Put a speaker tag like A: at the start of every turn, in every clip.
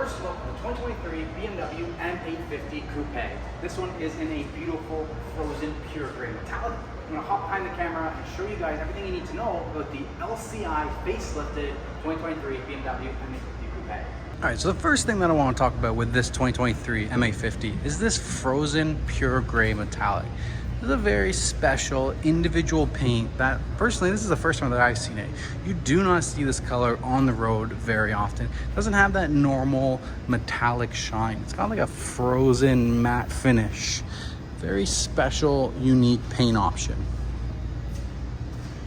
A: first look at the 2023 BMW M850 Coupe. This one is in a beautiful frozen pure gray metallic. I'm going to hop behind the camera and show you guys everything you need to know about the LCI facelifted 2023 BMW M850 Coupe. Alright, so the first thing that I want to talk about with this 2023 M850 is this frozen pure gray metallic. This is a very special individual paint that, personally, this is the first time that I've seen it. You do not see this color on the road very often. It doesn't have that normal metallic shine. It's got like a frozen matte finish. Very special, unique paint option.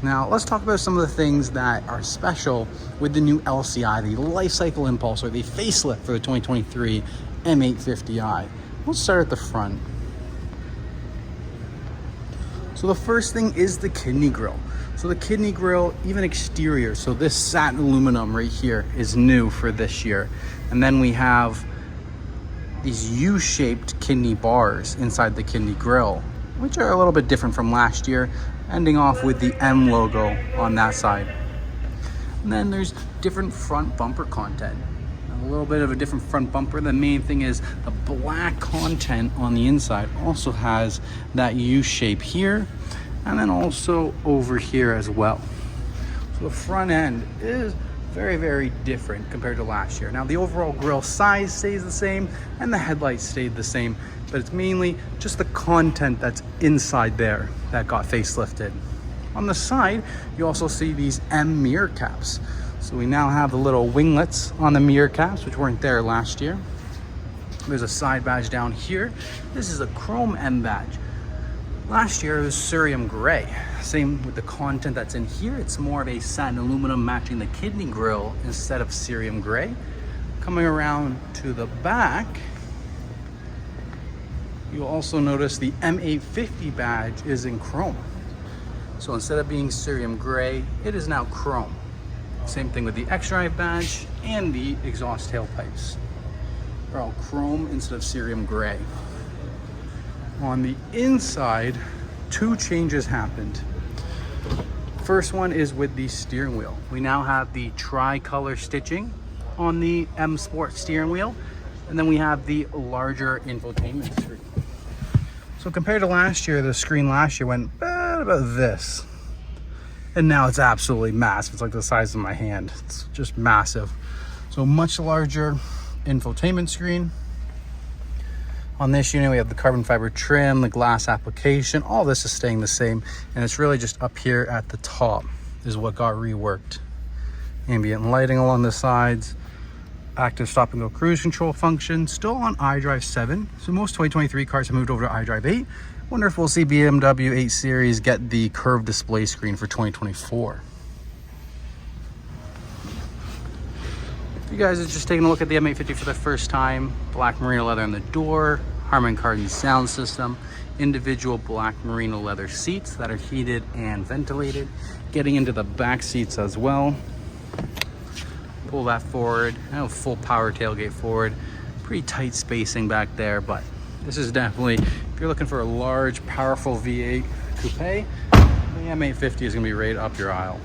A: Now, let's talk about some of the things that are special with the new LCI, the Life Cycle Impulse, or the facelift for the 2023 M850i. Let's start at the front. So the first thing is the kidney grille. So the kidney grille, even exterior, so this satin aluminum right here is new for this year. And then we have these U-shaped kidney bars inside the kidney grille, which are a little bit different from last year, ending off with the M logo on that side. And then there's different front bumper content. A little bit of a different front bumper. The main thing is the black content on the inside also has that U shape here, and then also over here as well. So the front end is very, very different compared to last year. Now the overall grille size stays the same and the headlights stayed the same, but it's mainly just the content that's inside there that got facelifted. On the side, you also see these M mirror caps. So we now have the little winglets on the mirror caps, which weren't there last year. There's a side badge down here. This is a chrome M badge. Last year it was cerium gray. Same with the content that's in here. It's more of a satin aluminum matching the kidney grille instead of cerium gray. Coming around to the back, you'll also notice the M850 badge is in chrome. So instead of being cerium gray, it is now chrome. Same thing with the X-Drive badge and the exhaust tailpipes. They're all chrome instead of cerium gray. On the inside, two changes happened. First one is with the steering wheel. We now have the tri-color stitching on the M Sport steering wheel, and then we have the larger infotainment screen. So compared to last year, the screen last year went about this. And now it's absolutely massive. It's like the size of my hand. It's just massive. So much larger infotainment screen. On this unit, we have the carbon fiber trim, the glass application. All this is staying the same. And it's really just up here at the top is what got reworked. Ambient lighting along the sides. Active stop and go cruise control function. Still on iDrive 7. So most 2023 cars have moved over to iDrive 8. Wonder if we'll see BMW 8 Series get the curved display screen for 2024. If you guys are just taking a look at the M850 for the first time, black merino leather on the door, Harman Kardon sound system, individual black merino leather seats that are heated and ventilated, getting into the back seats as well. Pull that forward. I have a full power tailgate forward. Pretty tight spacing back there, but this is definitely, if you're looking for a large, powerful V8 coupe, the M850 is going to be right up your aisle.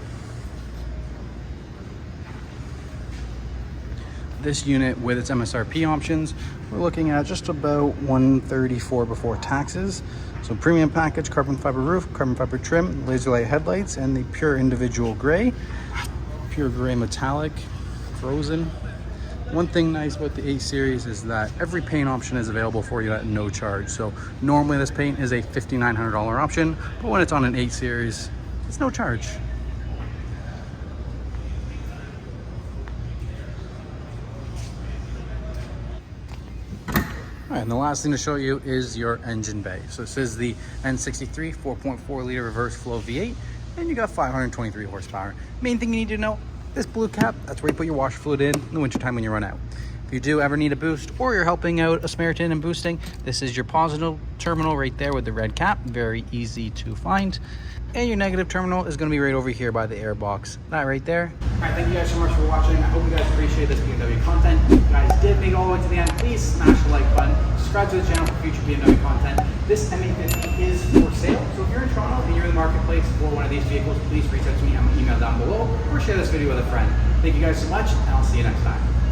A: This unit with its MSRP options, we're looking at just about $134 before taxes. So premium package, carbon fiber roof, carbon fiber trim, laser light headlights, and the pure individual gray, pure gray metallic, frozen. One thing nice about the 8 Series is that every paint option is available for you at no charge. So normally this paint is a $5,900 option, but when it's on an 8 Series, it's no charge. All right, and the last thing to show you is your engine bay. So this is the N63 4.4 liter reverse flow V8, and you got 523 horsepower. Main thing you need to know, this blue cap, that's where you put your washer fluid in the wintertime when you run out. If you do ever need a boost or you're helping out a Samaritan and boosting, this is your positive terminal right there with the red cap. Very easy to find. And your negative terminal is going to be right over here by the air box. That right there. All right, thank you guys so much for watching. I hope you guys appreciate this BMW content. If you guys did make it all the way to the end, please smash the like button. Subscribe to the channel for future BMW content. This M850 is for sale. So if you're in Toronto and you're in the marketplace for one of these vehicles, please reach out to me on my email down below or share this video with a friend. Thank you guys so much, and I'll see you next time.